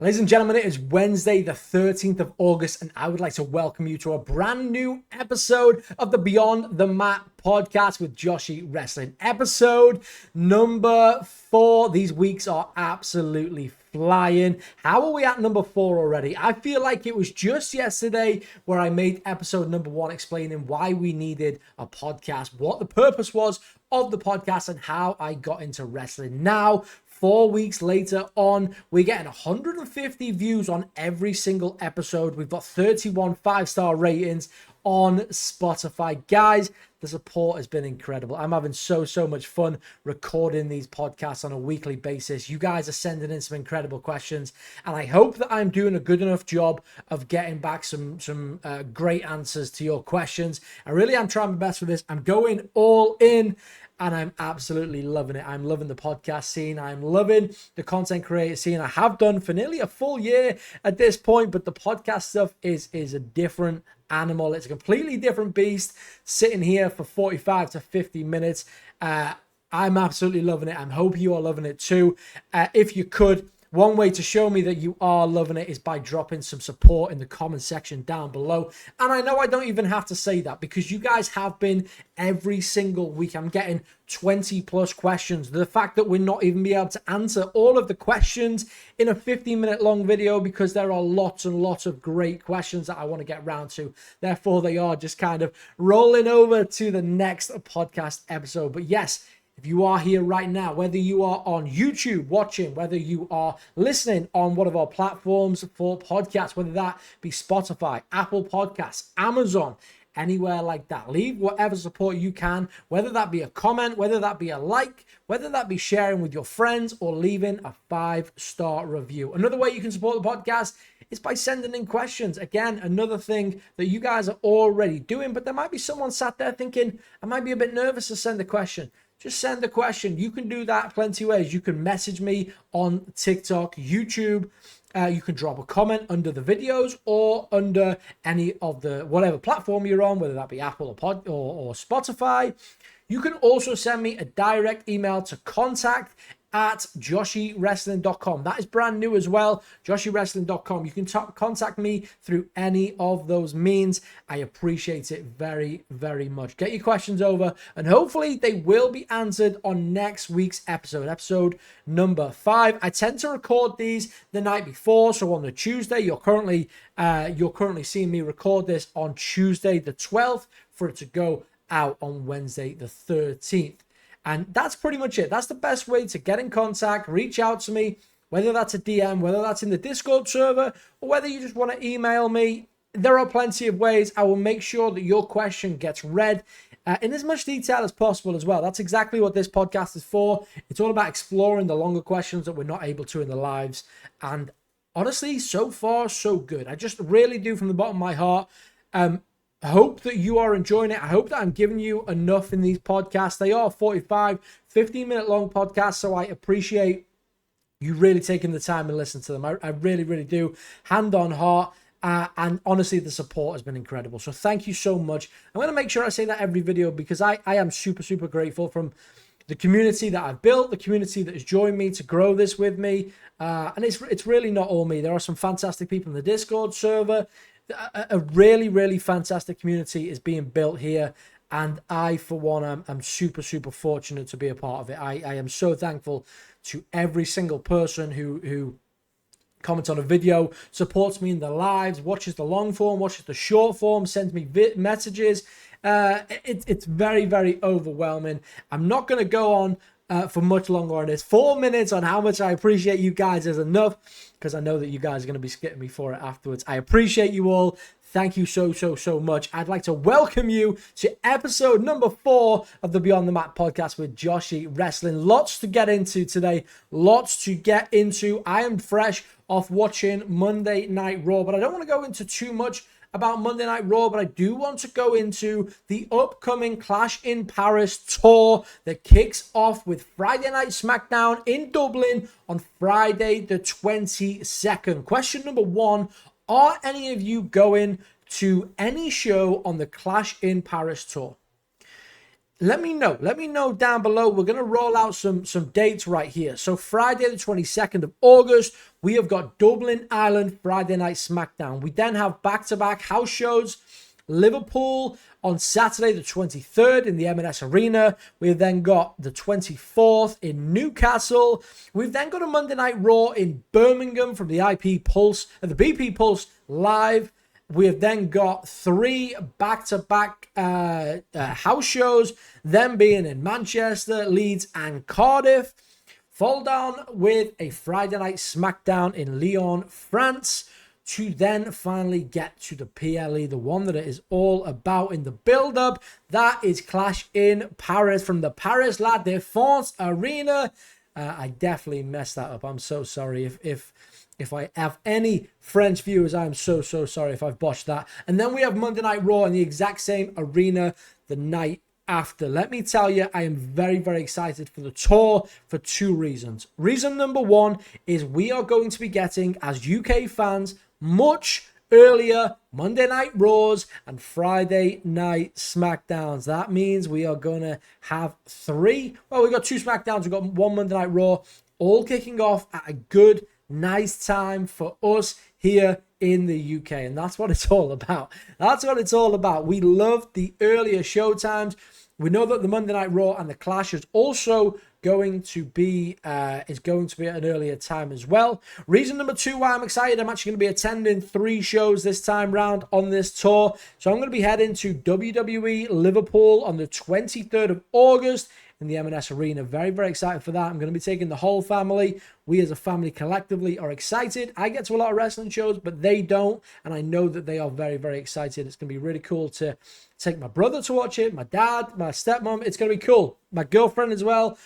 Ladies and gentlemen, it is Wednesday, the 13th of August, and I would like to welcome you to a brand new episode of the Beyond the Mat podcast with Joshhy Wrestling. Episode number 4. These weeks are absolutely flying. How are we at number 4 already? I feel like it was just yesterday where I made episode number 1 explaining why we needed a podcast, what the purpose was of the podcast, and how I got into wrestling. Now, 4 weeks later on, we're getting 150 views on every single episode. We've got 31 5-star ratings on Spotify. Guys, the support has been incredible. I'm having so much fun recording these podcasts on a weekly basis. You guys are sending in some incredible questions, and I hope that I'm doing a good enough job of getting back some great answers to your questions. I really am trying my best with this. I'm going all in, and I'm absolutely loving it. I'm loving the podcast scene. I'm loving the content creator scene. I have done for nearly a full year at this point, but the podcast stuff is a different animal. It's a completely different beast. Sitting here for 45 to 50 minutes. I'm absolutely loving it. I hope you are loving it too. If you could, one way to show me that you are loving it is by dropping some support in the comment section down below. And I know I don't even have to say that because you guys have been every single week. I'm getting 20 plus questions. The fact that we're not even be able to answer all of the questions in a 15-minute long video because there are lots and lots of great questions that I want to get round to. Therefore, they are just kind of rolling over to the next podcast episode. But yes, if you are here right now, whether you are on YouTube watching, whether you are listening on one of our platforms for podcasts, whether that be Spotify, Apple Podcasts, Amazon, anywhere like that, leave whatever support you can, whether that be a comment, whether that be a like, whether that be sharing with your friends or leaving a 5-star review. Another way you can support the podcast is by sending in questions. Again, another thing that you guys are already doing, but there might be someone sat there thinking, I might be a bit nervous to send a question. Just send a question. You can do that plenty of ways. You can message me on TikTok, YouTube. You can drop a comment under the videos or under any of the whatever platform you're on, whether that be Apple or Spotify. You can also send me a direct email to contact@joshywrestling.com. That is brand new as well, joshywrestling.com. You can contact me through any of those means. I appreciate it very, very much. Get your questions over, and hopefully they will be answered on next week's episode number 5. I tend to record these the night before, so on the Tuesday, you're currently seeing me record this on Tuesday the 12th for it to go out on Wednesday the 13th. And that's pretty much it. That's the best way to get in contact, reach out to me, whether that's a DM, whether that's in the Discord server, or whether you just want to email me. There are plenty of ways. I will make sure that your question gets read in as much detail as possible as well. That's exactly what this podcast is for. It's all about exploring the longer questions that we're not able to in the lives. And honestly, so far, so good. I just really do from the bottom of my heart. I hope that you are enjoying it. I hope that I'm giving you enough in these podcasts. They are 45, 15-minute long podcasts, so I appreciate you really taking the time and listening to them. I really, really do. Hand on heart. And honestly, the support has been incredible. So thank you so much. I'm going to make sure I say that every video because I am super, super grateful from the community that I've built, the community that has joined me to grow this with me. And it's really not all me. There are some fantastic people in the Discord server. A really, really fantastic community is being built here, and I, for one, I'm super, super fortunate to be a part of it. I am so thankful to every single person who comments on a video, supports me in the lives, watches the long form, watches the short form, sends me messages. It's very, very overwhelming. I'm not going to go on for much longer on this. 4 minutes on how much I appreciate you guys is enough, because I know that you guys are going to be skitting me for it afterwards. I appreciate you all. Thank you so much. I'd like to welcome you to episode number 4 of the Beyond the Mat podcast with Joshhy Wrestling. Lots to get into today. Lots to get into. I am fresh off watching Monday Night Raw, but I don't want to go into too much about Monday Night Raw, but I do want to go into the upcoming Clash in Paris tour that kicks off with Friday Night SmackDown in Dublin on Friday the 22nd. Question number 1, are any of you going to any show on the Clash in Paris tour? let me know. Let me know down below. We're going to roll out some dates right here. So Friday the 22nd of August, we have got Dublin, Ireland, Friday Night SmackDown. We then have back-to-back house shows. Liverpool on Saturday the 23rd in the M&S Arena. We've then got the 24th in Newcastle. We've then got a Monday Night Raw in Birmingham from the BP Pulse Live. We have then got 3 back-to-back house shows, them being in Manchester, Leeds, and Cardiff. Fall down with a Friday Night SmackDown in Lyon, France, to then finally get to the PLE, the one that it is all about in the build-up. That is Clash in Paris from the Paris La Défense Arena. I definitely messed that up. I'm so sorry. If I have any French viewers, I'm so sorry if I've botched that. And then we have Monday Night Raw in the exact same arena the night after. Let me tell you, I am very, very excited for the tour for 2 reasons. Reason number 1 is we are going to be getting, as UK fans, much earlier Monday Night Raws and Friday Night SmackDowns. That means we are going to have 3. Well, we've got 2 SmackDowns. We've got 1 Monday Night Raw, all kicking off at a good, nice time for us here in the UK. And that's what it's all about. That's what it's all about. We love the earlier show times. We know that the Monday Night Raw and the Clash is also going to be at an earlier time as well. Reason number 2 why I'm excited, I'm actually going to be attending 3 shows this time round on this tour. So I'm going to be heading to WWE Liverpool on the 23rd of August in the M&S Arena. Very, very excited for that. I'm going to be taking the whole family. We as a family collectively are excited. I get to a lot of wrestling shows, but they don't. And I know that they are very, very excited. It's going to be really cool to take my brother to watch it, my dad, my stepmom. It's going to be cool. My girlfriend as well.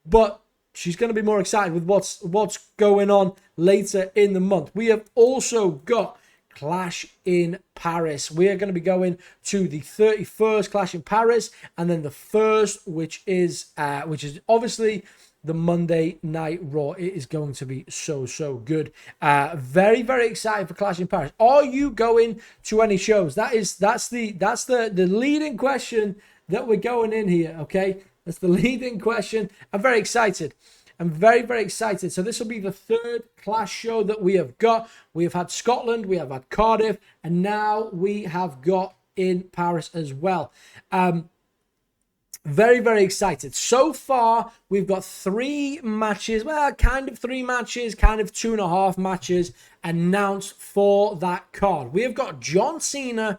But she's going to be more excited with what's going on later in the month. We have also got Clash in Paris. We are going to be going to the 31st Clash in Paris, and then the 1st, which is obviously the Monday Night Raw. It is going to be so good. Very, very excited for Clash in Paris. Are you going to any shows? That's the leading question that we're going in here. Okay, that's the leading question. I'm very excited. I'm very, very excited. So this will be the 3rd Clash show that we have got. We have had Scotland, we have had Cardiff, and now we have got in Paris as well. Very, very excited. So far, we've got 3 matches. Well, kind of 3 matches, kind of 2.5 matches announced for that card. We have got John Cena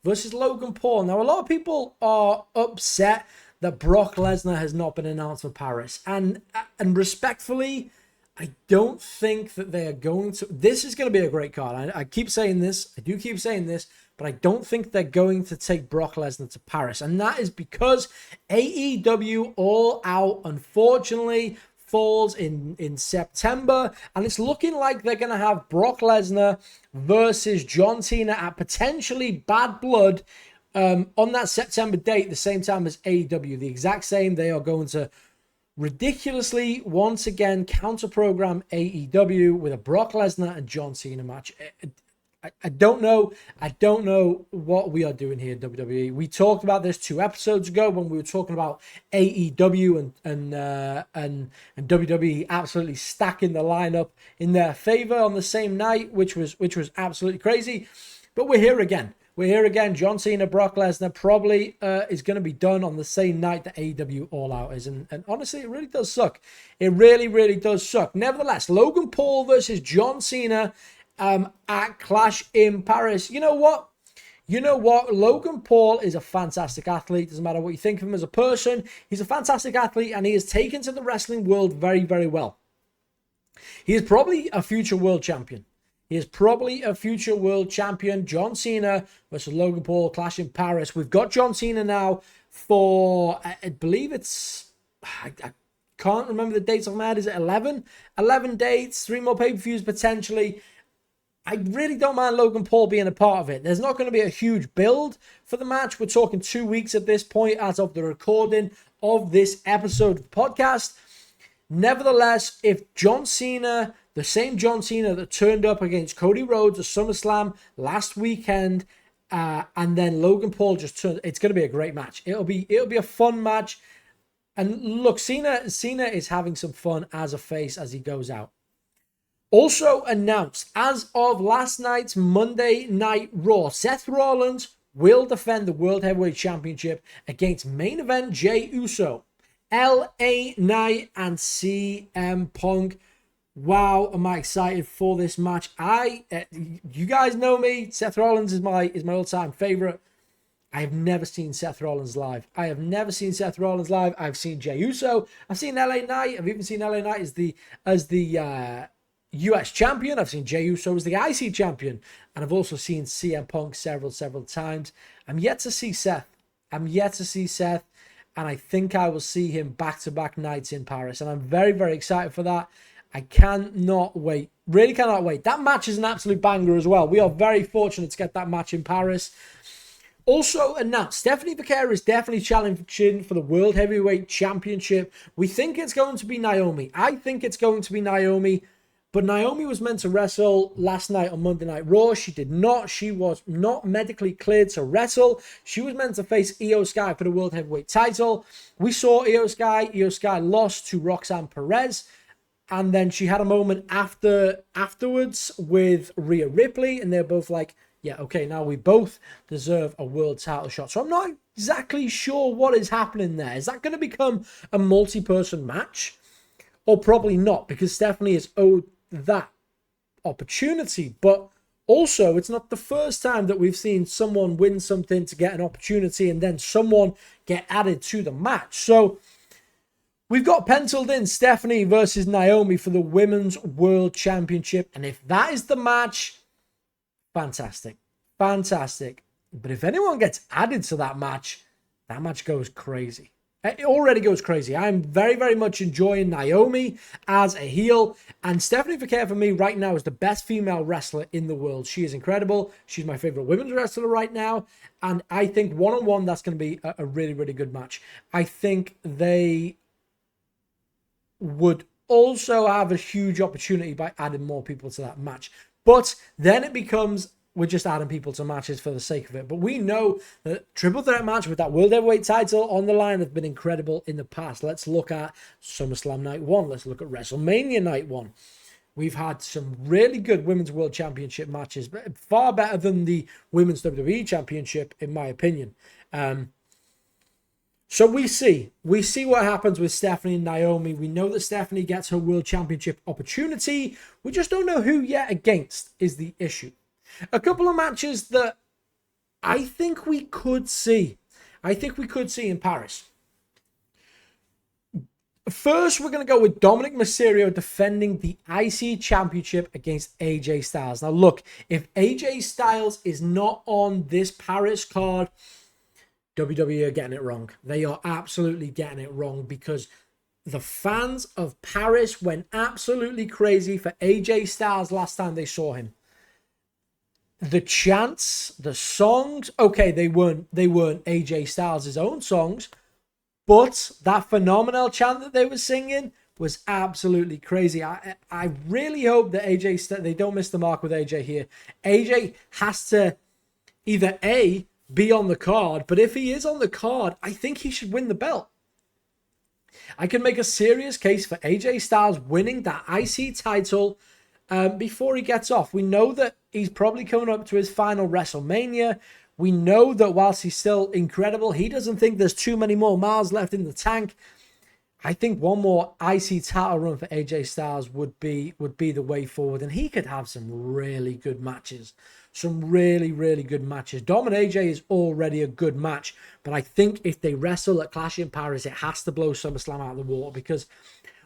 versus Logan Paul. Now, a lot of people are upset that Brock Lesnar has not been announced for Paris. And respectfully, I don't think that they are going to... This is going to be a great card. I keep saying this. I do keep saying this. But I don't think they're going to take Brock Lesnar to Paris. And that is because AEW All Out, unfortunately, falls in September. And it's looking like they're going to have Brock Lesnar versus John Cena at potentially Bad Blood on that September date, the same time as AEW, the exact same. They are going to ridiculously, once again, counter-program AEW with a Brock Lesnar and John Cena match. I don't know. I don't know what we are doing here, WWE. We talked about this 2 episodes ago when we were talking about AEW and WWE absolutely stacking the lineup in their favor on the same night, which was absolutely crazy. But we're here again. We're here again. John Cena, Brock Lesnar probably is going to be done on the same night that AEW All Out is. And honestly, it really does suck. It really, really does suck. Nevertheless, Logan Paul versus John Cena at Clash in Paris. You know what? Logan Paul is a fantastic athlete. Doesn't matter what you think of him as a person. He's a fantastic athlete, and he is taken to the wrestling world very, very well. He is probably a future world champion. John Cena versus Logan Paul, Clash in Paris. We've got John Cena now for, I believe it's, I can't remember the dates off my head. Is it 11? 11 dates, 3 more pay-per-views potentially. I really don't mind Logan Paul being a part of it. There's not going to be a huge build for the match. We're talking 2 weeks at this point as of the recording of this episode of the podcast. Nevertheless, if John Cena, the same John Cena that turned up against Cody Rhodes at SummerSlam last weekend, And then Logan Paul just turned. It's going to be a great match. It'll be a fun match. And look, Cena is having some fun as a face as he goes out. Also announced as of last night's Monday Night Raw, Seth Rollins will defend the World Heavyweight Championship against main event Jey Uso, LA Knight, and CM Punk. Wow, am I excited for this match. You guys know me, Seth Rollins is my all-time favorite. I have never seen Seth Rollins live. I've seen Jey Uso. I've seen LA Knight. I've even seen LA Knight as the US champion. I've seen Jey Uso as the IC champion. And I've also seen CM Punk several times. I'm yet to see Seth. And I think I will see him back-to-back nights in Paris. And I'm very, very excited for that. I cannot wait. Really cannot wait. That match is an absolute banger as well. We are very fortunate to get that match in Paris. Also announced, Stephanie Vaquera is definitely challenging for the World Heavyweight Championship. We think it's going to be Naomi. I think it's going to be Naomi. But Naomi was meant to wrestle last night on Monday Night Raw. She did not. She was not medically cleared to wrestle. She was meant to face Io Sky for the World Heavyweight title. We saw Io Sky. Io Sky lost to Roxanne Perez. And then she had a moment afterwards with Rhea Ripley. And they're both like, yeah, okay, now we both deserve a world title shot. So I'm not exactly sure what is happening there. Is that going to become a multi-person match? Or probably not, because Stephanie is owed that opportunity. But also, it's not the first time that we've seen someone win something to get an opportunity and then someone get added to the match. So we've got penciled in Stephanie versus Naomi for the Women's World Championship. And if that is the match, fantastic. But if anyone gets added to that match goes crazy. It already goes crazy. I'm very, very much enjoying Naomi as a heel. And Stephanie Vaquera for me right now is the best female wrestler in the world. She is incredible. She's my favorite women's wrestler right now. And I think one-on-one, that's going to be a really, really good match. I think they would also have a huge opportunity by adding more people to that match. But then it becomes, we're just adding people to matches for the sake of it. But we know that triple threat match with that World Heavyweight title on the line have been incredible in the past. Let's look at SummerSlam Night 1. Let's look at WrestleMania Night 1. We've had some really good Women's World Championship matches, but far better than the Women's WWE Championship, in my opinion. So we see what happens with Stephanie and Naomi. We know that Stephanie gets her World Championship opportunity. We just don't know who yet against is the issue. A couple of matches that I think we could see. In Paris. First, we're going to go with Dominic Mysterio defending the IC Championship against AJ Styles. Now, look, if AJ Styles is not on this Paris card, WWE are getting it wrong. They are absolutely getting it wrong, because the fans of Paris went absolutely crazy for AJ Styles last time they saw him. The chants, the songs, okay, they weren't AJ Styles' own songs, but that phenomenal chant that they were singing was absolutely crazy. I really hope that they don't miss the mark with AJ here. AJ has to either A, be on the card, but if he is on the card, I think he should win the belt. I can make a serious case for AJ Styles winning that IC title before he gets off. We know that he's probably coming up to his final WrestleMania. We know that whilst he's still incredible, he doesn't think there's too many more miles left in the tank. I think one more IC title run for AJ Styles would be the way forward, and he could have some really good matches. Some really, really good matches. Dom and AJ is already a good match, but I think if they wrestle at Clash in Paris, it has to blow SummerSlam out of the water, because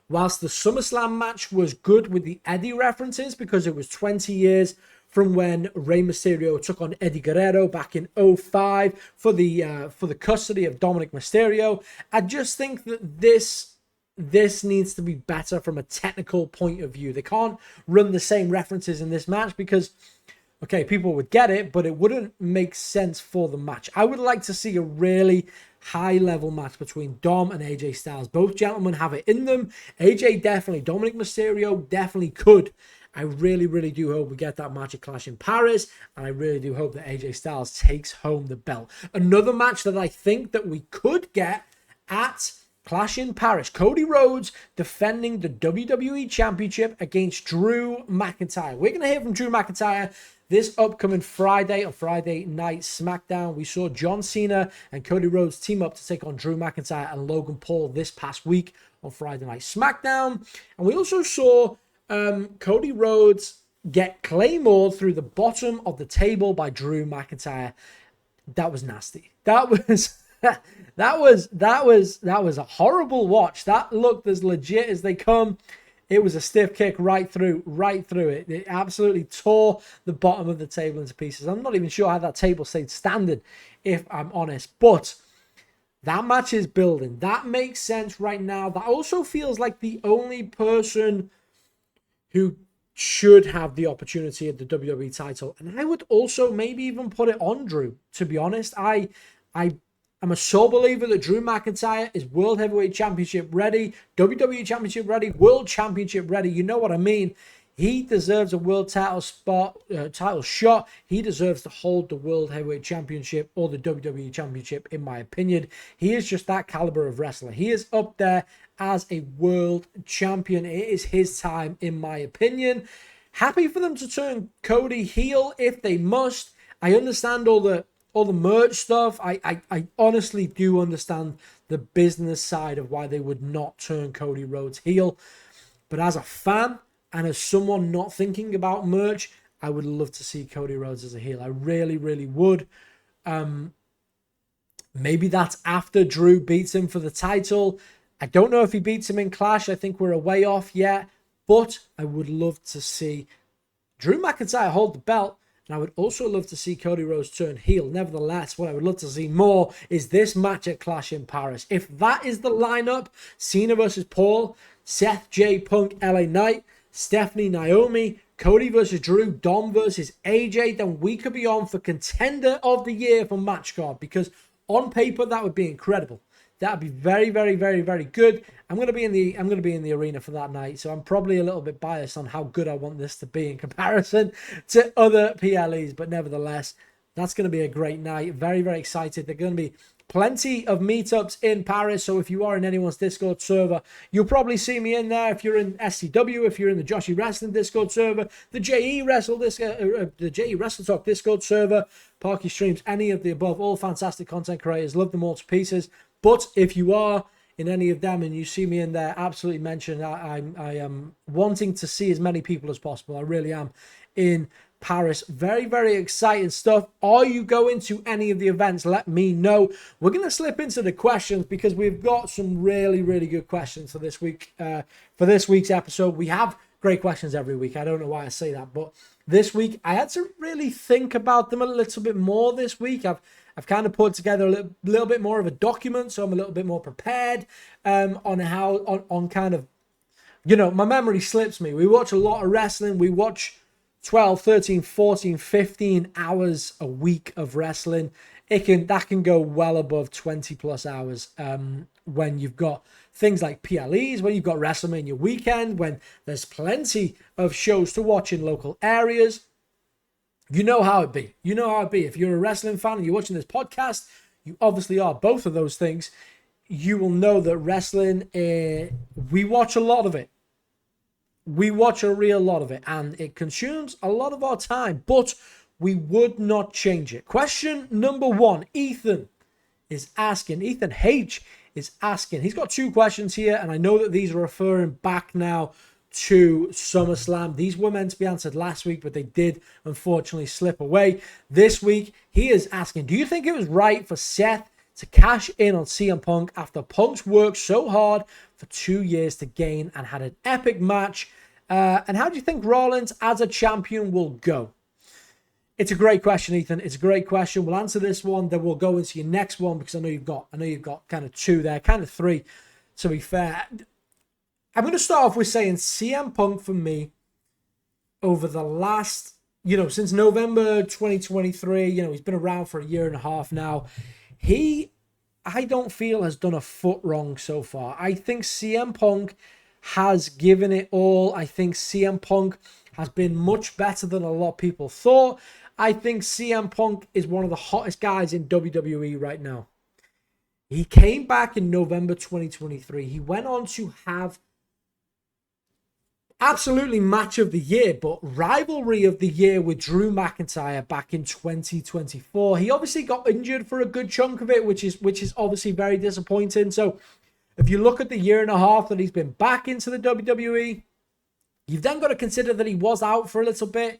whilst the SummerSlam match was good with the Eddie references, because it was 20 years from when Rey Mysterio took on Eddie Guerrero back in 2005 for the custody of Dominic Mysterio, I just think that this needs to be better from a technical point of view. They can't run the same references in this match because, okay, people would get it, but it wouldn't make sense for the match. I would like to see a really high-level match between Dom and AJ Styles. Both gentlemen have it in them. AJ definitely, Dominic Mysterio definitely could I really, really do hope we get that match at Clash in Paris, and I really do hope that AJ Styles takes home the belt. Another match that I think that we could get at Clash in Paris, Cody Rhodes defending the WWE Championship against Drew McIntyre. We're going to hear from Drew McIntyre this upcoming Friday, on Friday Night SmackDown. We saw John Cena and Cody Rhodes team up to take on Drew McIntyre and Logan Paul this past week on Friday Night SmackDown. And we also saw Cody Rhodes get claymored through the bottom of the table by Drew McIntyre. That was nasty. That was a horrible watch. That looked as legit as they come. It was a stiff kick right through it. It absolutely tore the bottom of the table into pieces. I'm not even sure how that table stayed standing, if I'm honest. But that match is building. That makes sense right now. That also feels like the only person who should have the opportunity at the WWE title. And I would also maybe even put it on Drew, to be honest. I'm a sole believer that Drew McIntyre is World Heavyweight Championship ready, WWE Championship ready, World Championship ready. You know what I mean? He deserves a world title shot. He deserves to hold the World Heavyweight Championship or the WWE Championship, in my opinion. He is just that caliber of wrestler. He is up there as a world champion. It is his time, in my opinion. Happy for them to turn Cody heel if they must. I understand all the merch stuff. I honestly do understand the business side of why they would not turn Cody Rhodes heel. But as a fan and as someone not thinking about merch, I would love to see Cody Rhodes as a heel. I really, really would. Maybe that's after Drew beats him for the title. I don't know if he beats him in Clash. I think we're a way off yet. But I would love to see Drew McIntyre hold the belt. And I would also love to see Cody Rhodes turn heel. Nevertheless, what I would love to see more is this match at Clash in Paris. If that is the lineup, Cena versus Paul, Seth, J, Punk, LA Knight, Stephanie, Naomi, Cody versus Drew, Dom versus AJ, then we could be on for Contender of the Year for Match Card. Because on paper, that would be incredible. That'd be very, very, very, very good. I'm gonna be in the arena for that night, so I'm probably a little bit biased on how good I want this to be in comparison to other PLEs, but nevertheless, that's gonna be a great night. Very, very excited. There're gonna be plenty of meetups in Paris, so if you are in anyone's Discord server, you'll probably see me in there. If you're in SCW, if you're in the Joshhy Wrestling Discord server, the JE Wrestle Talk Discord server, Parky Streams, any of the above, all fantastic content creators. Love them all to pieces. But if you are in any of them and you see me in there, absolutely mention. I am wanting to see as many people as possible. I really am in Paris. Very, very exciting stuff. Are you going to any of the events? Let me know. We're going to slip into the questions because we've got some really, really good questions for this week. For this week's episode, we have great questions every week. I don't know why I say that, but this week I had to really think about them a little bit more this week. I've kind of put together a little bit more of a document, so I'm a little bit more prepared on kind of, you know, my memory slips me. We watch a lot of wrestling. We watch 12, 13, 14, 15 hours a week of wrestling. That can go well above 20 plus hours when you've got things like PLEs, when you've got WrestleMania weekend, when there's plenty of shows to watch in local areas. You know how it be. You know how it be. If you're a wrestling fan and you're watching this podcast, you obviously are both of those things. You will know that wrestling, we watch a lot of it. We watch a real lot of it, and it consumes a lot of our time, but we would not change it. Question number one, Ethan H is asking. He's got two questions here, and I know that these are referring back now to SummerSlam. These were meant to be answered last week, but they did unfortunately slip away. This week, he is asking, do you think it was right for Seth to cash in on CM Punk after Punk's worked so hard for 2 years to gain and had an epic match? And how do you think Rollins as a champion will go? It's a great question, Ethan. It's a great question. We'll answer this one, then we'll go into your next one because I know you've got kind of two there, kind of three, to be fair. I'm going to start off with saying CM Punk for me over the last, since November 2023, he's been around for a year and a half now. I don't feel has done a foot wrong so far. I think CM Punk has given it all. I think CM Punk has been much better than a lot of people thought. I think CM Punk is one of the hottest guys in WWE right now. He came back in November 2023. He went on to have absolutely match of the year, but rivalry of the year with Drew McIntyre back in 2024. He obviously got injured for a good chunk of it, which is obviously very disappointing. So if you look at the year and a half that he's been back into the WWE, you've then got to consider that he was out for a little bit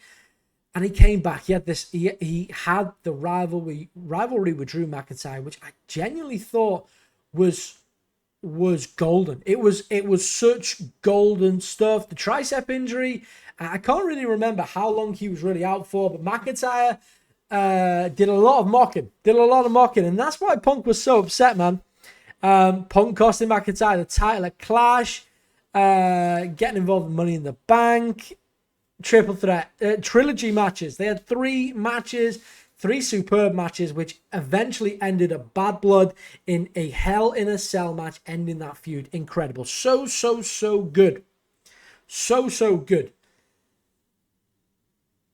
and he came back. He had this, he had the rivalry with Drew McIntyre, which I genuinely thought was golden. It was such golden stuff. The tricep injury, I can't really remember how long he was really out for, but McIntyre did a lot of mocking, and that's why Punk was so upset, man. Punk costing McIntyre the title at Clash, getting involved in Money in the Bank, triple threat, trilogy matches. They had 3 matches, 3 superb matches, which eventually ended at Bad Blood in a Hell in a Cell match, ending that feud. Incredible. So good. So good.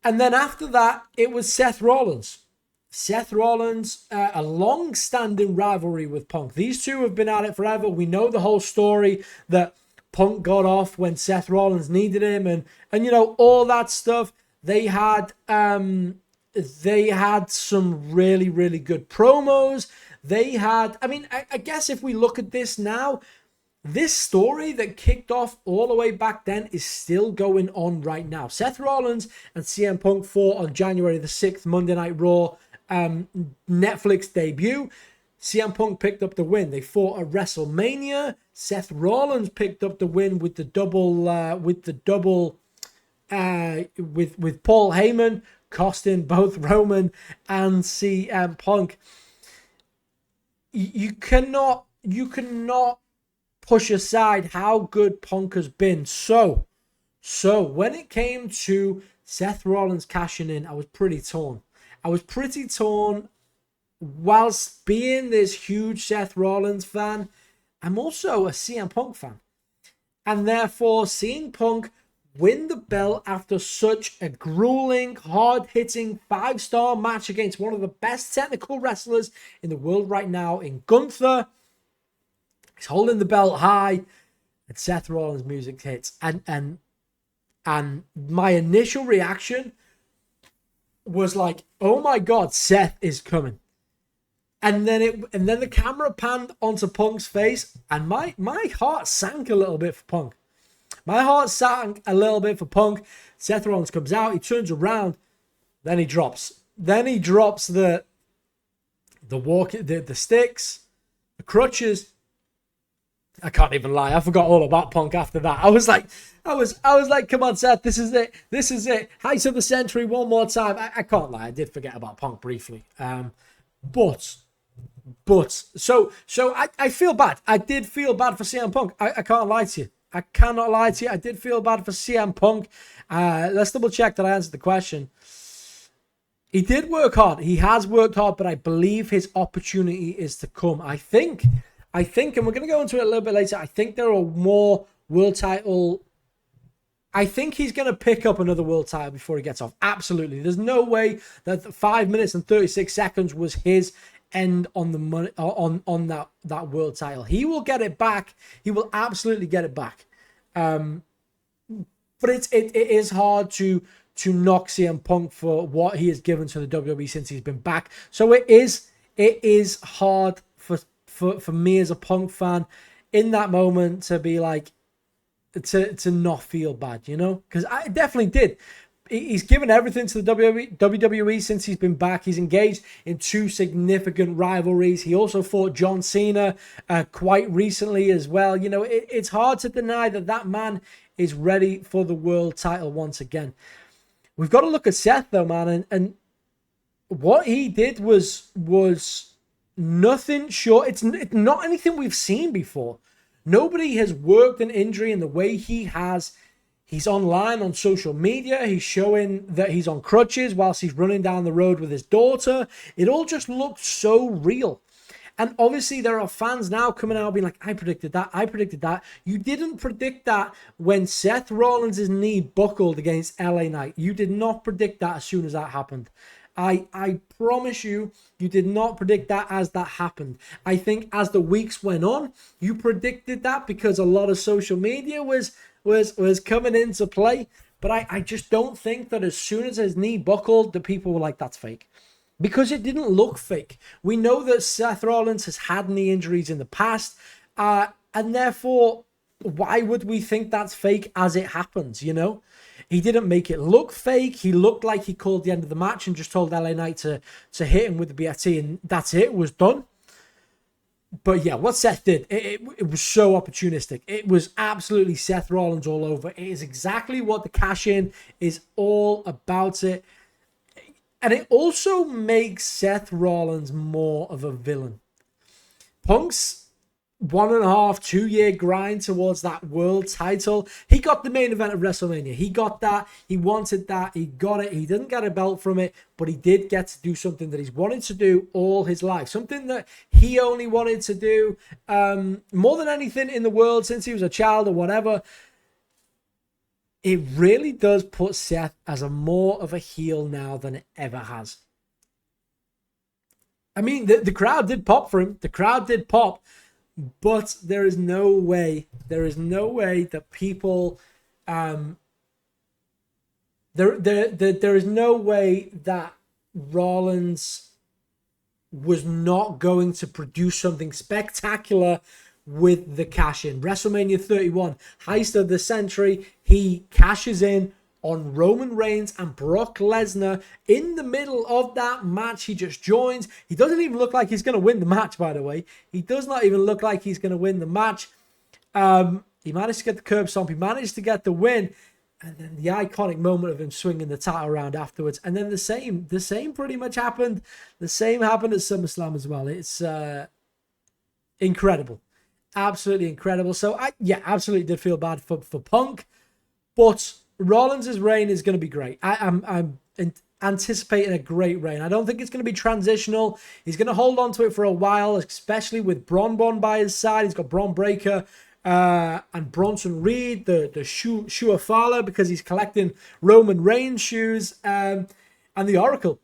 And then after that, it was Seth Rollins. A long-standing rivalry with Punk. These two have been at it forever. We know the whole story that Punk got off when Seth Rollins needed him, and you know, all that stuff. They had some really good promos. I guess if we look at this now, this story that kicked off all the way back then is still going on right now. Seth Rollins and CM Punk fought on January the 6th, Monday Night Raw, Netflix debut. CM Punk picked up the win. They fought at WrestleMania. Seth Rollins picked up the win with Paul Heyman, costing both Roman and CM Punk. You cannot push aside how good Punk has been. So when it came to Seth Rollins cashing in, I was pretty torn. Whilst being this huge Seth Rollins fan, I'm also a CM Punk fan. And therefore, seeing Punk win the belt after such a grueling, hard-hitting, 5-star match against one of the best technical wrestlers in the world right now in Gunther, he's holding the belt high, and Seth Rollins' music hits. And my initial reaction was like, oh my God, Seth is coming. And then the camera panned onto Punk's face, and my heart sank a little bit for Punk. Seth Rollins comes out, he turns around, then he drops the sticks, the crutches. I can't even lie, I forgot all about Punk after that. I was like, come on, Seth, this is it. Height of the century one more time. I can't lie, I did forget about Punk briefly. So I feel bad. I did feel bad for CM Punk. I can't lie to you. I cannot lie to you. I did feel bad for CM Punk. Let's double check that I answered the question. He did work hard. He has worked hard, but I believe his opportunity is to come. I think, and we're going to go into it a little bit later, I think there are more world title. I think he's going to pick up another world title before he gets off. Absolutely. There's no way that 5 minutes and 36 seconds was his end on the money on that world title. He will get it back. He will absolutely get it back. But it is hard to knock CM Punk for what he has given to the WWE since he's been back. So it is hard for me as a Punk fan in that moment to be like to not feel bad, you know, because I definitely did. He's given everything to the WWE since he's been back. He's engaged in 2 significant rivalries. He also fought John Cena quite recently as well. You know, it's hard to deny that man is ready for the world title once again. We've got to look at Seth, though, man. And what he did was nothing short. It's not anything we've seen before. Nobody has worked an injury in the way he has. He's online on social media. He's showing that he's on crutches whilst he's running down the road with his daughter. It all just looked so real. And obviously there are fans now coming out being like, I predicted that. I predicted that. You didn't predict that when Seth Rollins' knee buckled against LA Knight. You did not predict that as soon as that happened. I promise you, you did not predict that as that happened. I think as the weeks went on, you predicted that because a lot of social media was coming into play. But I just don't think that as soon as his knee buckled, the people were like, that's fake. Because it didn't look fake. We know that Seth Rollins has had knee injuries in the past. And therefore, why would we think that's fake as it happens, you know? He didn't make it look fake. He looked like he called the end of the match and just told LA Knight to hit him with the BFT, and that's it. It was done. But yeah, what Seth did, it was so opportunistic. It was absolutely Seth Rollins all over. It is exactly what the cash-in is all about it. And it also makes Seth Rollins more of a villain. Punk's 1.5, 2 year grind towards that world title. He got the main event of WrestleMania. He got that. He wanted that. He got it. He didn't get a belt from it, but he did get to do something that he's wanted to do all his life. Something that he only wanted to do more than anything in the world since he was a child or whatever. It really does put Seth as a more of a heel now than it ever has. I mean, the crowd did pop for him. The crowd did pop. But there is no way that people, there is no way that Rollins was not going to produce something spectacular with the cash in. WrestleMania 31, heist of the century. He cashes in on Roman Reigns and Brock Lesnar in the middle of that match. He just joins. He doesn't even look like he's going to win the match, by the way. He does not even look like he's going to win the match. He managed to get the curb stomp. He managed to get the win. And then the iconic moment of him swinging the title around afterwards. And then the same pretty much happened. The same happened at SummerSlam as well. It's incredible. Absolutely incredible. So, I absolutely did feel bad for Punk. But Rollins' reign is going to be great. I'm anticipating a great reign. I don't think it's going to be transitional. He's going to hold on to it for a while, especially with Bron by his side. He's got Bron Breakker and Bronson Reed, the shoe Fowler, because he's collecting Roman Reigns shoes, and the Oracle.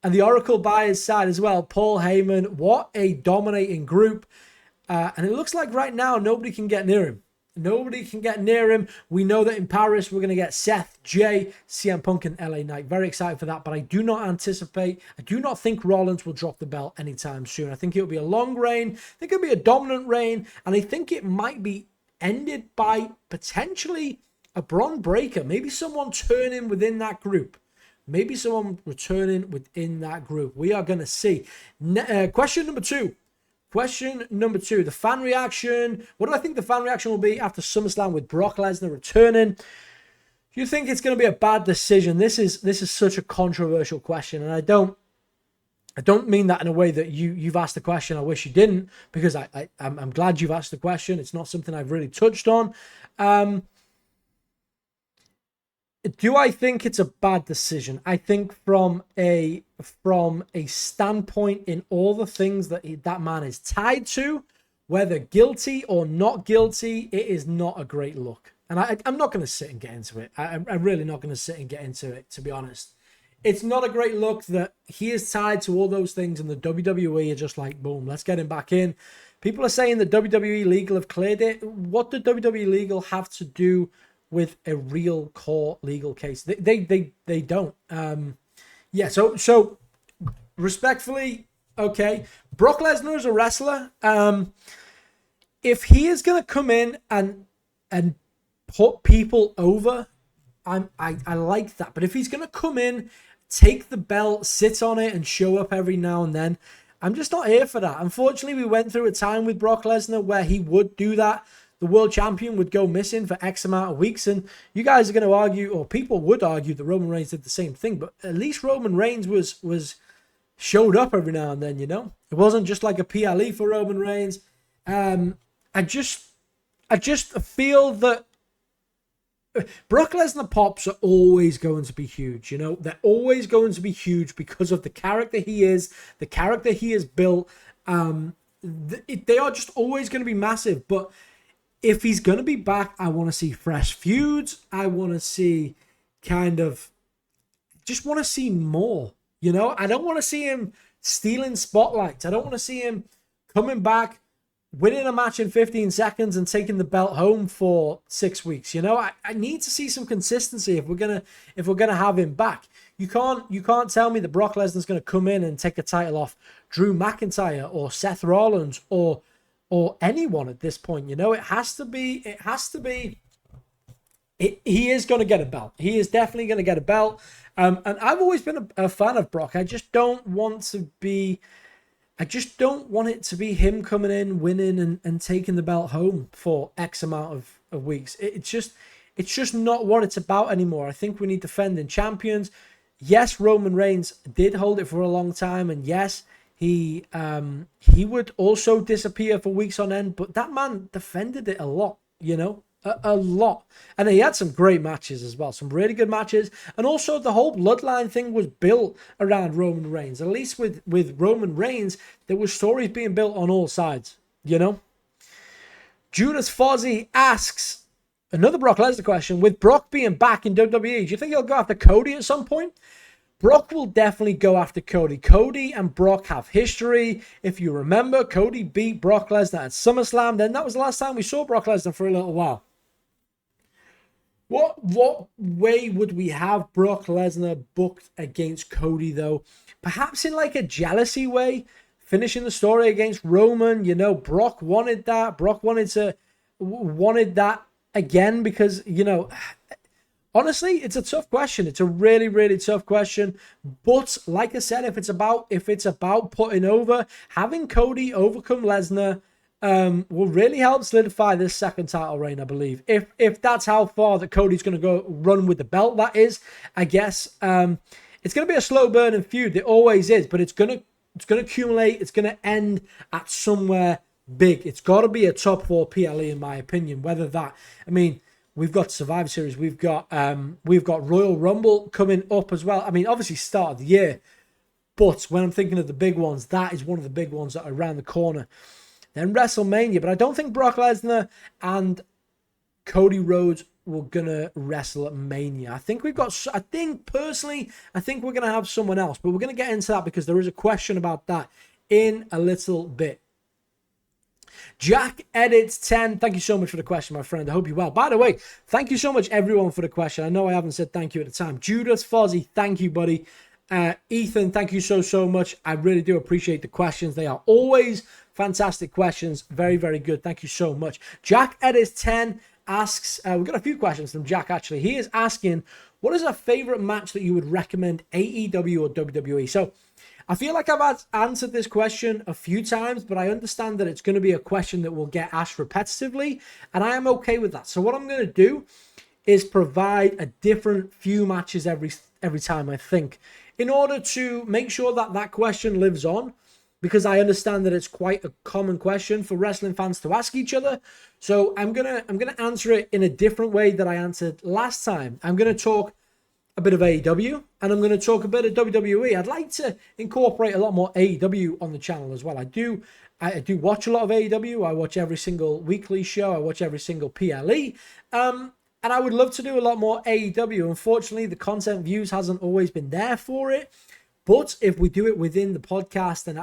And the Oracle by his side as well. Paul Heyman, what a dominating group. And it looks like right now nobody can get near him. Nobody can get near him. We know that in Paris, we're going to get Seth, Jey, CM Punk, and LA Knight. Very excited for that, but I do not think Rollins will drop the belt anytime soon. I think it'll be a long reign. I think it'll be a dominant reign, and I think it might be ended by potentially a Bron Breakker. Maybe someone turning within that group. Maybe someone returning within that group. We are going to see. Question number two. The fan reaction. What do I think the fan reaction will be after SummerSlam with Brock Lesnar returning? Do you think it's going to be a bad decision? This is such a controversial question, and I don't mean that in a way that you've asked the question. I wish you didn't, because I'm glad you've asked the question. It's not something I've really touched on. Do I think it's a bad decision? I think from a standpoint in all the things that man is tied to, whether guilty or not guilty, it is not a great look. And I'm not going to sit and get into it. I'm really not going to sit and get into it, to be honest. It's not a great look that he is tied to all those things, and the WWE are just like, boom, let's get him back in. People are saying the WWE legal have cleared it. What did WWE legal have to do with a real court legal case? They don't. So respectfully, okay, Brock Lesnar is a wrestler. If he is going to come in and put people over, I like that. But if he's going to come in, take the belt, sit on it, and show up every now and then, I'm just not here for that. Unfortunately, we went through a time with Brock Lesnar where he would do that. The world champion would go missing for X amount of weeks, and you guys are going to argue, or people would argue, that Roman Reigns did the same thing, but at least Roman Reigns was showed up every now and then, you know? It wasn't just like a PLE for Roman Reigns. I just feel that Brock Lesnar pops are always going to be huge, you know? They're always going to be huge because of the character he is, the character he has built, they are just always going to be massive. But if he's going to be back, I want to see fresh feuds. I want to see just want to see more. You know, I don't want to see him stealing spotlights. I don't want to see him coming back, winning a match in 15 seconds and taking the belt home for 6 weeks. You know, I need to see some consistency if we're gonna have him back. You can't tell me that Brock Lesnar's gonna come in and take a title off Drew McIntyre or Seth Rollins or anyone at this point. You know, he is going to get a belt. He is definitely going to get a belt. And I've always been a fan of Brock. I just don't want it to be him coming in, winning, and taking the belt home for X amount of weeks. It's just not what it's about anymore. I think we need defending champions. Yes, Roman Reigns did hold it for a long time, and yes, he would also disappear for weeks on end, but that man defended it a lot, you know? A lot. And he had some great matches as well, some really good matches. And also the whole bloodline thing was built around Roman Reigns. At least with Roman Reigns, there were stories being built on all sides, you know? Judas Fozzy asks another Brock Lesnar question. With Brock being back in WWE, do you think he'll go after Cody at some point? Brock will definitely go after Cody. Cody and Brock have history. If you remember, Cody beat Brock Lesnar at SummerSlam. Then that was the last time we saw Brock Lesnar for a little while. What way would we have Brock Lesnar booked against Cody, though? Perhaps in like a jealousy way, finishing the story against Roman. You know, Brock wanted that. Brock wanted that again because, you know, honestly, it's a tough question. It's a really, really tough question. But like I said, if it's about putting over, having Cody overcome Lesnar will really help solidify this second title reign, I believe. If that's how far that Cody's going to go run with the belt, that is, I guess. It's going to be a slow burning feud. It always is, but it's going to accumulate. It's going to end at somewhere big. It's got to be a top 4 PLE, in my opinion. We've got Survivor Series. We've got Royal Rumble coming up as well. I mean, obviously start of the year, but when I'm thinking of the big ones, that is one of the big ones that are around the corner. Then WrestleMania, but I don't think Brock Lesnar and Cody Rhodes were gonna wrestle at Mania. I think personally we're gonna have someone else, but we're gonna get into that because there is a question about that in a little bit. Jack Edits 10, thank you so much for the question, my friend. I hope you're well. By the way, thank you so much, everyone, for the question. I know I haven't said thank you at the time. Judas Fozzy, thank you, buddy. Ethan, thank you so much. I really do appreciate the questions. They are always fantastic questions. Very, very good. Thank you so much. Jack Edits 10 asks, we've got a few questions from Jack, actually. He is asking, what is a favorite match that you would recommend AEW or WWE? So I feel like I've answered this question a few times, but I understand that it's going to be a question that will get asked repetitively, and I am okay with that. So what I'm going to do is provide a different few matches every time, I think, in order to make sure that that question lives on, because I understand that it's quite a common question for wrestling fans to ask each other. So I'm gonna answer it in a different way that I answered last time. I'm gonna talk a bit of AEW, and I'm going to talk a bit of WWE. I'd like to incorporate a lot more AEW on the channel as well. I do watch a lot of AEW. I watch every single weekly show. I watch every single PLE. And I would love to do a lot more AEW. Unfortunately, the content views hasn't always been there for it. But if we do it within the podcast, then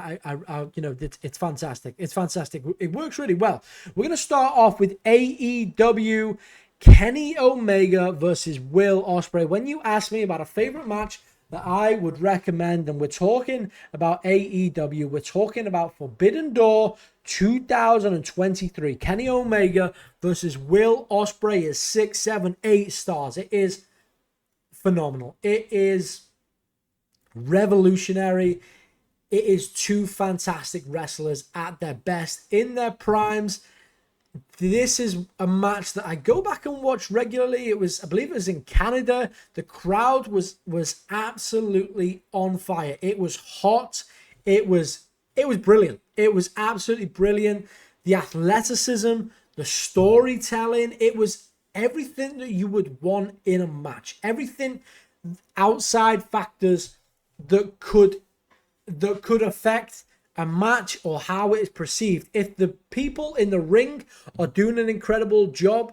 it's fantastic. It's fantastic. It works really well. We're going to start off with AEW. Kenny Omega versus Will Ospreay. When you ask me about a favorite match that I would recommend, and we're talking about AEW, we're talking about Forbidden Door 2023. Kenny Omega versus Will Ospreay is 6, 7, 8 stars. It is phenomenal. It is revolutionary. It is two fantastic wrestlers at their best in their primes. This is a match that I go back and watch regularly. I believe it was in Canada. The crowd was absolutely on fire. It was hot. It was brilliant. It was absolutely brilliant. The athleticism, the storytelling, it was everything that you would want in a match. Everything outside factors that could affect a match or how it is perceived. If the people in the ring are doing an incredible job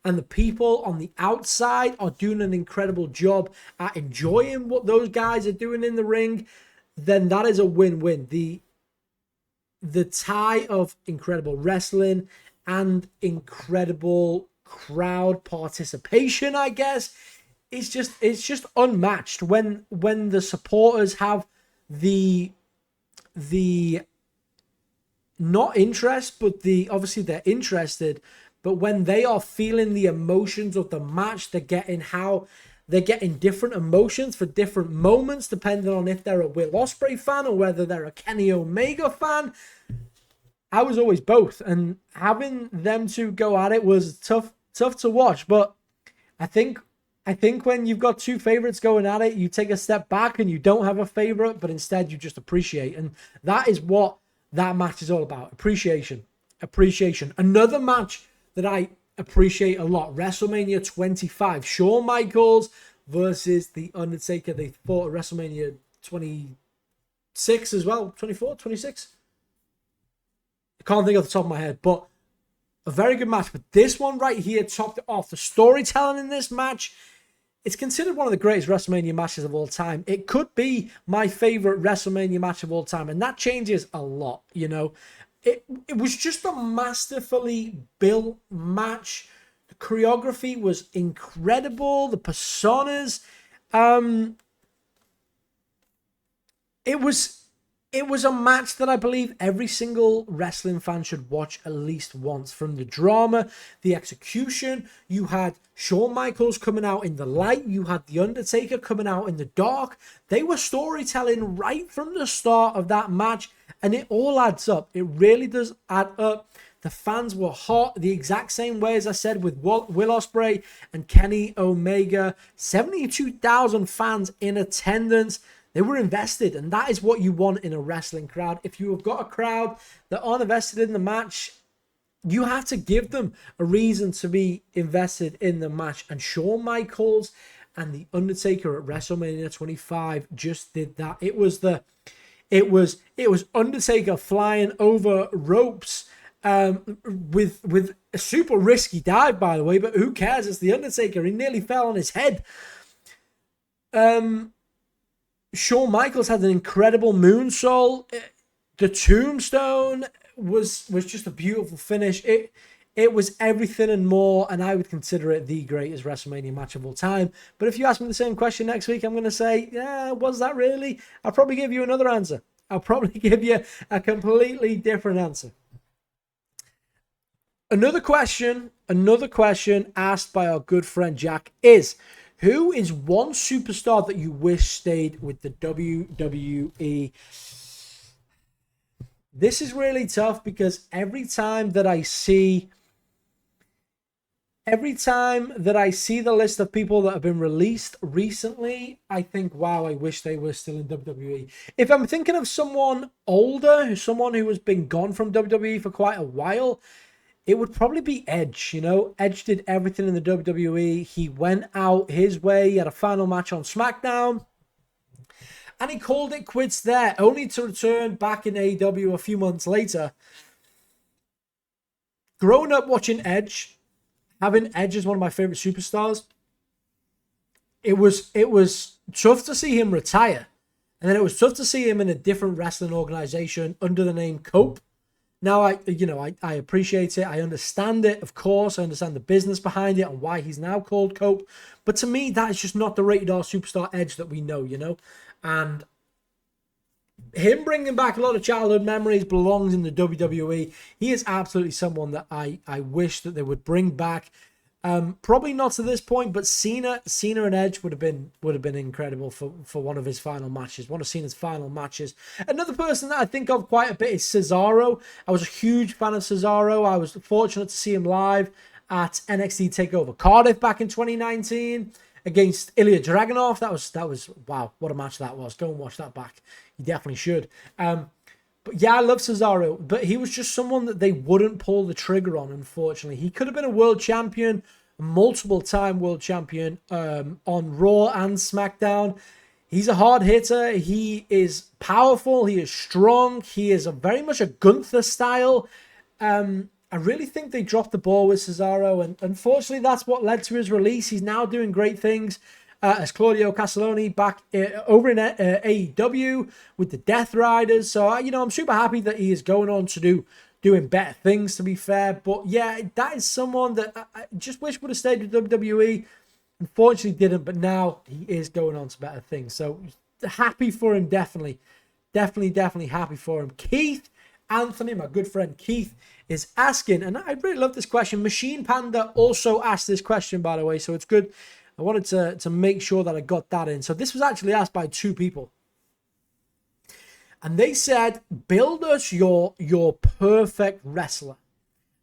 and the people on the outside are doing an incredible job at enjoying what those guys are doing in the ring, then that is a win-win. The tie of incredible wrestling and incredible crowd participation, I guess, it's just unmatched when the supporters have the not interest, but obviously they're interested, but when they are feeling the emotions of the match, they're getting different emotions for different moments, depending on if they're a Will Ospreay fan or whether they're a Kenny Omega fan. I was always both, and having them two go at it was tough to watch. But I think when you've got two favorites going at it, you take a step back and you don't have a favorite, but instead you just appreciate. And that is what that match is all about. Appreciation. Another match that I appreciate a lot, WrestleMania 25. Shawn Michaels versus The Undertaker. They fought at WrestleMania 26 as well. 24, 26? I can't think off the top of my head, but a very good match. But this one right here topped it off. The storytelling in this match, it's considered one of the greatest WrestleMania matches of all time. It could be my favorite WrestleMania match of all time, and that changes a lot, you know. It was just a masterfully built match. The choreography was incredible. The personas, it was a match that I believe every single wrestling fan should watch at least once. From the drama, the execution, you had Shawn Michaels coming out in the light, you had The Undertaker coming out in the dark. They were storytelling right from the start of that match, and it all adds up. It really does add up. The fans were hot, the exact same way as I said with Will Ospreay and Kenny Omega. 72,000 fans in attendance. They were invested, and that is what you want in a wrestling crowd. If you have got a crowd that aren't invested in the match, you have to give them a reason to be invested in the match. And Shawn Michaels and The Undertaker at WrestleMania 25 just did that. It was Undertaker flying over ropes with a super risky dive, by the way, but who cares? It's The Undertaker. He nearly fell on his head. Shawn Michaels had an incredible moonsault. The tombstone was just a beautiful finish. It was everything and more, and I would consider it the greatest WrestleMania match of all time. But if you ask me the same question next week, I'm going to say, yeah, was that really? I'll probably give you another answer. I'll probably give you a completely different answer. Another question asked by our good friend Jack is, who is one superstar that you wish stayed with the WWE? This is really tough because every time that I see the list of people that have been released recently, I think, wow, I wish they were still in WWE. If I'm thinking of someone older, someone who has been gone from WWE for quite a while, it would probably be Edge. You know, Edge did everything in the WWE. He went out his way. He had a final match on SmackDown, and he called it quits there, only to return back in AEW a few months later. Growing up watching Edge, having Edge as one of my favorite superstars, it was tough to see him retire, and then it was tough to see him in a different wrestling organization under the name Cope. Now, I appreciate it. I understand it, of course. I understand the business behind it and why he's now called Cope. But to me, that is just not the rated R superstar Edge that we know, you know? And him bringing back a lot of childhood memories belongs in the WWE. He is absolutely someone that I wish that they would bring back. Probably not to this point, but Cena and Edge would have been incredible for one of his final matches, one of Cena's final matches. Another person that I think of quite a bit is Cesaro. I was a huge fan of Cesaro. I was fortunate to see him live at NXT TakeOver Cardiff back in 2019 against Ilya Dragunov. That was wow, what a match that was. Go and watch that back. You definitely should. But yeah, I love Cesaro, but he was just someone that they wouldn't pull the trigger on, unfortunately. He could have been a world champion, multiple-time world champion on Raw and SmackDown. He's a hard hitter. He is powerful. He is strong. He is very much a Gunther style. I really think they dropped the ball with Cesaro, and unfortunately, that's what led to his release. He's now doing great things as Claudio Castelloni back over in AEW with the Death Riders. So, I'm super happy that he is going on to doing better things, to be fair. But yeah, that is someone that I just wish would have stayed with WWE. Unfortunately didn't, but now he is going on to better things. So happy for him, definitely happy for him. Keith Anthony, my good friend Keith, is asking, and I really love this question. Machine Panda also asked this question, by the way, so it's good. I wanted to make sure that I got that in. So this was actually asked by two people. And they said, build us your perfect wrestler.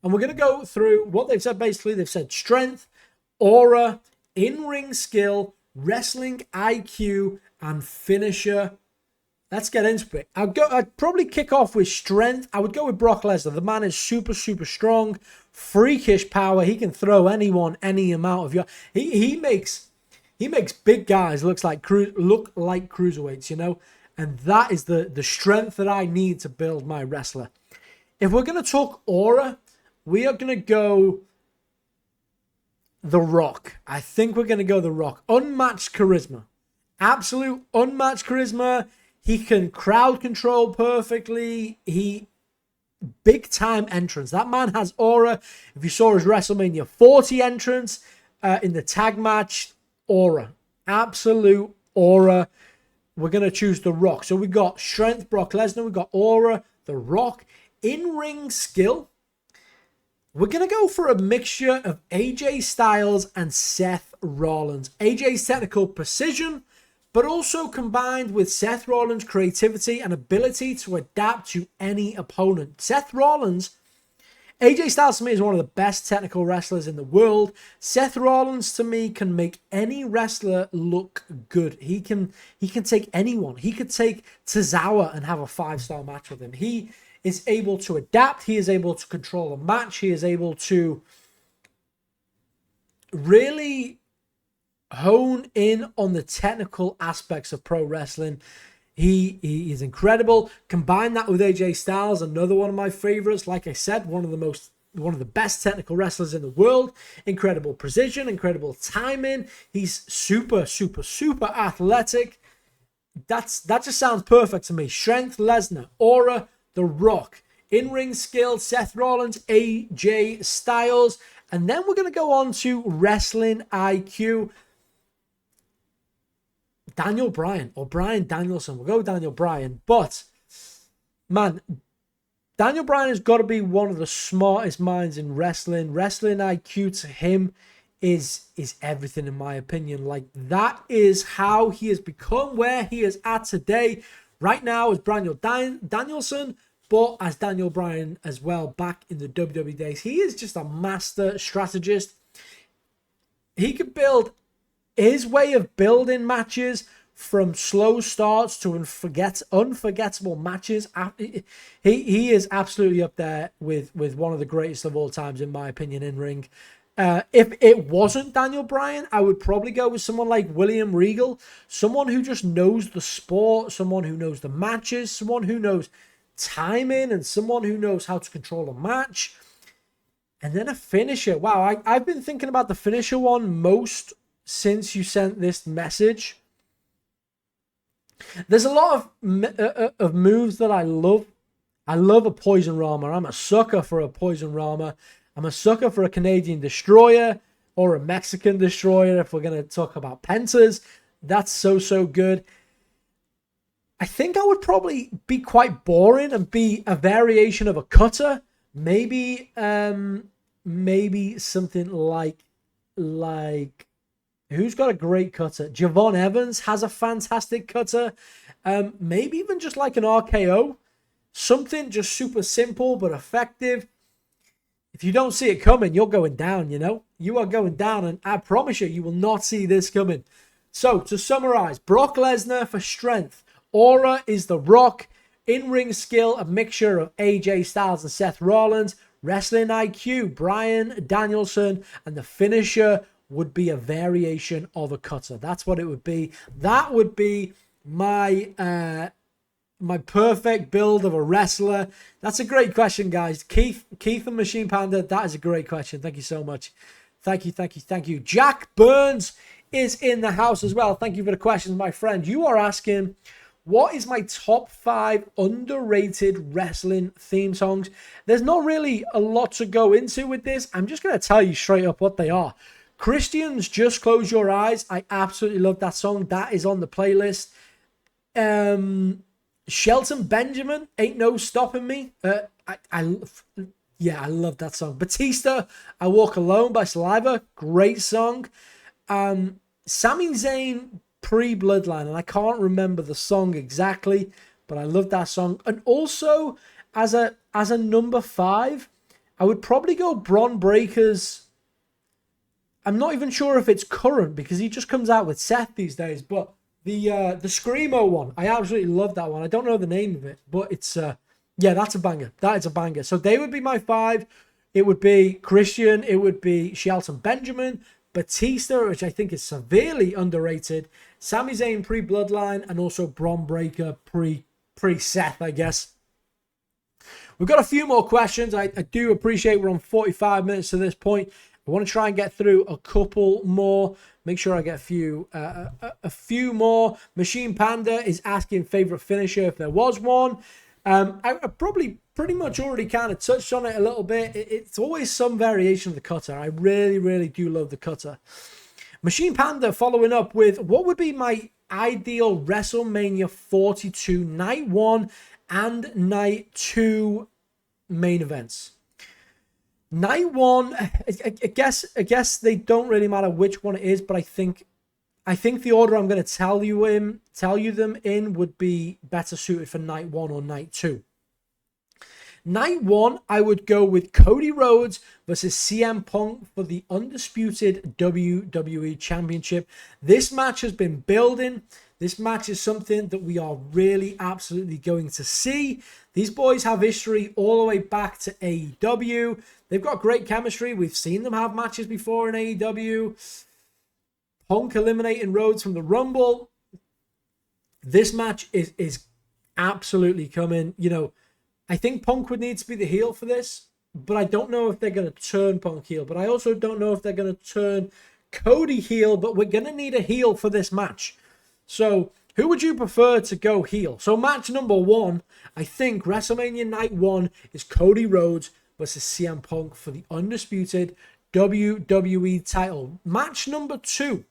And we're going to go through what they've said. Basically, they've said strength, aura, in-ring skill, wrestling IQ, and finisher. Let's get into it. I'd probably kick off with strength. I would go with Brock Lesnar. The man is super strong, freakish power. He can throw anyone any amount of he makes big guys look like cruiserweights, and that is the strength that I need to build my wrestler. If we're going to talk aura, we are going to go The Rock. I think we're going to go The Rock. Unmatched charisma. Absolute unmatched charisma. He can crowd control perfectly. Big time entrance. That man has aura. If you saw his WrestleMania 40 entrance in the tag match, aura. Absolute aura. We're going to choose The Rock. So we got strength, Brock Lesnar. We got aura, The Rock. In-ring skill. We're going to go for a mixture of AJ Styles and Seth Rollins. AJ's technical precision, but also combined with Seth Rollins' creativity and ability to adapt to any opponent. Seth Rollins, AJ Styles to me is one of the best technical wrestlers in the world. Seth Rollins to me can make any wrestler look good. He can take anyone. He could take Tozawa and have a 5-star match with him. He is able to adapt. He is able to control a match. He is able to really hone in on the technical aspects of pro wrestling. He is incredible. Combine that with AJ Styles, another one of my favorites. Like I said, one of the best technical wrestlers in the world. Incredible precision, incredible timing. He's super athletic. That just sounds perfect to me. Strength, Lesnar. Aura, The Rock. In-ring skill, Seth Rollins, AJ Styles. And then we're going to go on to wrestling IQ. Daniel Bryan or Bryan Danielson. We'll go with Daniel Bryan. But, man, Daniel Bryan has got to be one of the smartest minds in wrestling. Wrestling IQ to him is everything, in my opinion. Like, that is how he has become where he is at today. Right now is Danielson, but as Daniel Bryan as well back in the WWE days. He is just a master strategist. He could build his way of building matches from slow starts to unforgettable matches. He is absolutely up there with one of the greatest of all times, in my opinion, in ring. If it wasn't Daniel Bryan, I would probably go with someone like William Regal, someone who just knows the sport, someone who knows the matches, someone who knows timing, and someone who knows how to control a match. And then a finisher. Wow, I've been thinking about the finisher one most since you sent this message. There's a lot of moves that I love. I love a Poison Rama. I'm a sucker for a Poison Rama. I'm a sucker for a Canadian Destroyer or a Mexican Destroyer if we're going to talk about pentas. That's so good. I think I would probably be quite boring and be a variation of a cutter. Maybe something like who's got a great cutter? Javon Evans has a fantastic cutter. Maybe even just like an RKO. Something just super simple but effective. If you don't see it coming, you're going down, You are going down, and I promise you will not see this coming. So, to summarize, Brock Lesnar for strength. Aura is The Rock. In-ring skill, a mixture of AJ Styles and Seth Rollins. Wrestling IQ, Bryan Danielson. And the finisher, would be a variation of a cutter. That's what it would be. That would be my my perfect build of a wrestler. That's a great question, guys. Keith and Machine Panda, that is a great question. Thank you so much. Thank you. Jack Burns is in the house as well. Thank you for the questions, my friend. You are asking, what is my top 5 underrated wrestling theme songs? There's not really a lot to go into with this. I'm just going to tell you straight up what they are. Christian's Just Close Your Eyes. I absolutely love that song. That is on the playlist. Shelton Benjamin, Ain't No Stopping Me. I love that song. Batista, I Walk Alone by Saliva. Great song. Sami Zayn, Pre-Bloodline, and I can't remember the song exactly, but I love that song. And also, as a number 5, I would probably go Bron Breakker's. I'm not even sure if it's current because he just comes out with Seth these days, but the Screamo one, I absolutely love that one. I don't know the name of it, but it's that's a banger. That is a banger. So they would be my 5. It would be Christian, it would be Shelton Benjamin, Batista, which I think is severely underrated, Sami Zayn pre-Bloodline, and also Bron Breakker pre-Seth, I guess. We've got a few more questions. I do appreciate we're on 45 minutes to this point. I want to try and get through a couple more. Make sure I get a few more. Machine Panda is asking favorite finisher if there was one. I probably pretty much already kind of touched on it a little bit. It's always some variation of the cutter. I really, really do love the cutter. Machine Panda following up with, what would be my ideal WrestleMania 42 Night 1 and Night 2 main events? Night 1, I guess they don't really matter which one it is, but I think the order I'm going to tell you them in would be better suited for Night 1 or Night 2. Night 1, I would go with Cody Rhodes versus CM Punk for the undisputed WWE Championship. This match has been building. This match is something that we are really absolutely going to see. These boys have history all the way back to AEW. They've got great chemistry. We've seen them have matches before in AEW. Punk eliminating Rhodes from the Rumble. This match is absolutely coming. You know, I think Punk would need to be the heel for this, but I don't know if they're going to turn Punk heel. But I also don't know if they're going to turn Cody heel, but we're going to need a heel for this match. So who would you prefer to go heel? So match number 1, I think WrestleMania Night 1 is Cody Rhodes versus CM Punk for the undisputed WWE title. Match number 2,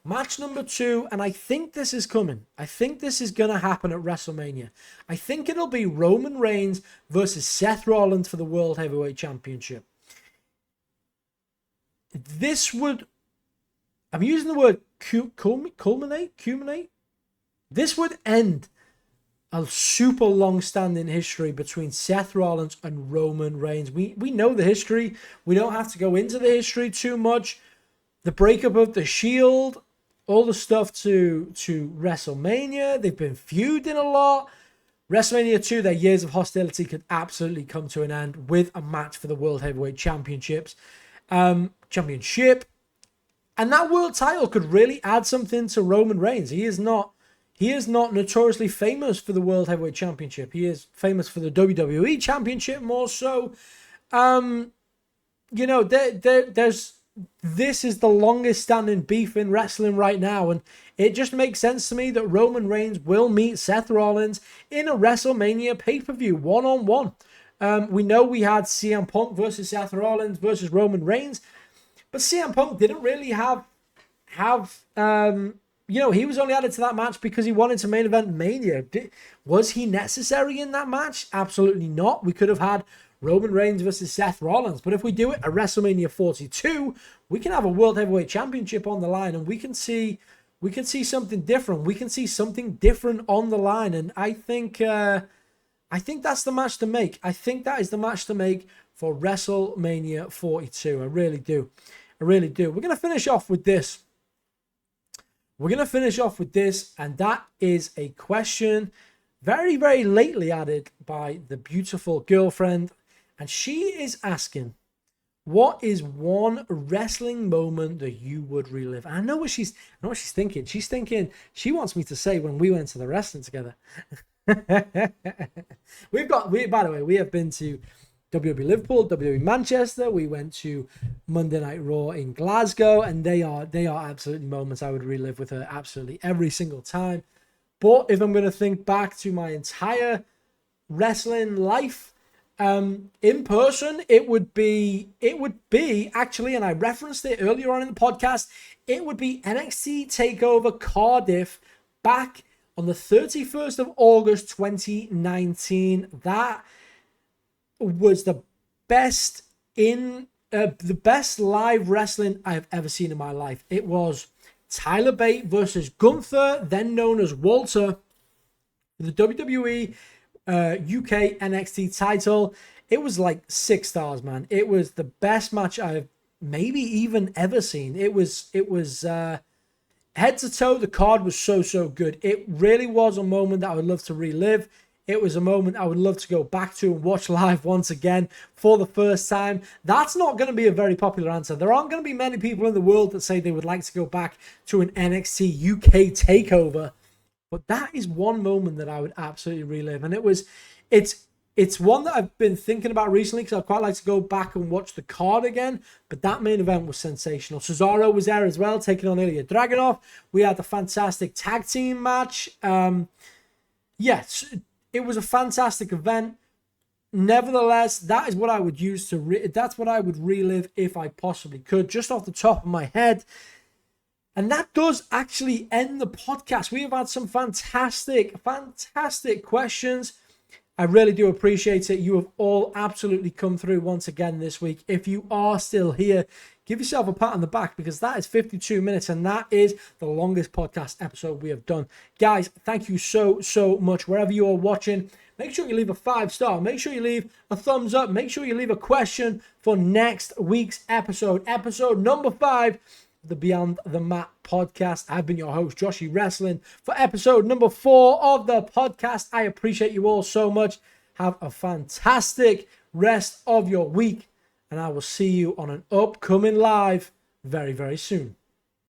and I think this is coming. I think this is going to happen at WrestleMania. I think it'll be Roman Reigns versus Seth Rollins for the World Heavyweight Championship. This would, I'm using the word culminate. This would end a super long-standing history between Seth Rollins and Roman Reigns. We know the history. We don't have to go into the history too much. The breakup of the Shield, all the stuff to WrestleMania. They've been feuding a lot. WrestleMania 2, their years of hostility could absolutely come to an end with a match for the World Heavyweight Championship. And that world title could really add something to Roman Reigns. He is not notoriously famous for the World Heavyweight Championship. He is famous for the WWE Championship more so. This is the longest standing beef in wrestling right now, and it just makes sense to me that Roman Reigns will meet Seth Rollins in a WrestleMania pay-per-view, one-on-one. We know we had CM Punk versus Seth Rollins versus Roman Reigns, but CM Punk didn't really have he was only added to that match because he wanted to main event Mania. Was he necessary in that match? Absolutely not. We could have had Roman Reigns versus Seth Rollins. But if we do it at WrestleMania 42, we can have a World Heavyweight Championship on the line, and we can see something different. We can see something different on the line, and I think that's the match to make. I think that is the match to make for WrestleMania 42. I really do. We're going to finish off with this. And that is a question very, very lately added by the beautiful girlfriend. And she is asking, What is one wrestling moment that you would relive? I know what she's thinking. She's thinking she wants me to say when we went to the wrestling together. By the way, we have been to WWE Liverpool, WWE Manchester. We went to Monday Night Raw in Glasgow, and they are absolutely moments I would relive with her absolutely every single time. But if I'm going to think back to my entire wrestling life, in person, it would be actually, and I referenced it earlier on in the podcast, it would be NXT TakeOver Cardiff back on the 31st of August 2019. That was the best live wrestling I've ever seen in my life. It was Tyler Bate versus Gunther, then known as Walter, the WWE UK NXT title. It was like 6 stars, man. It was the best match I've maybe even ever seen. It was head to toe. The card was so good. It really was a moment that I would love to relive. It was a moment I would love to go back to and watch live once again for the first time. That's not going to be a very popular answer. There aren't going to be many people in the world that say they would like to go back to an NXT UK takeover. But that is one moment that I would absolutely relive. And it's one that I've been thinking about recently because I'd quite like to go back and watch the card again. But that main event was sensational. Cesaro was there as well, taking on Ilya Dragunov. We had the fantastic tag team match. Yes, it was a fantastic event. Nevertheless, that is what I would use to that's what I would relive if I possibly could, just off the top of my head. And that does actually end the podcast. We have had some fantastic questions. I really do appreciate it. You have all absolutely come through once again this week. If you are still here, give yourself a pat on the back because that is 52 minutes and that is the longest podcast episode we have done. Guys, thank you so much. Wherever you are watching, make sure you leave a 5-star. Make sure you leave a thumbs up. Make sure you leave a question for next week's episode. Episode number 5. The Beyond the Mat podcast. I've been your host, Joshhy Wrestling, for episode number 4 of the podcast. I appreciate you all so much. Have a fantastic rest of your week, and I will see you on an upcoming live very soon.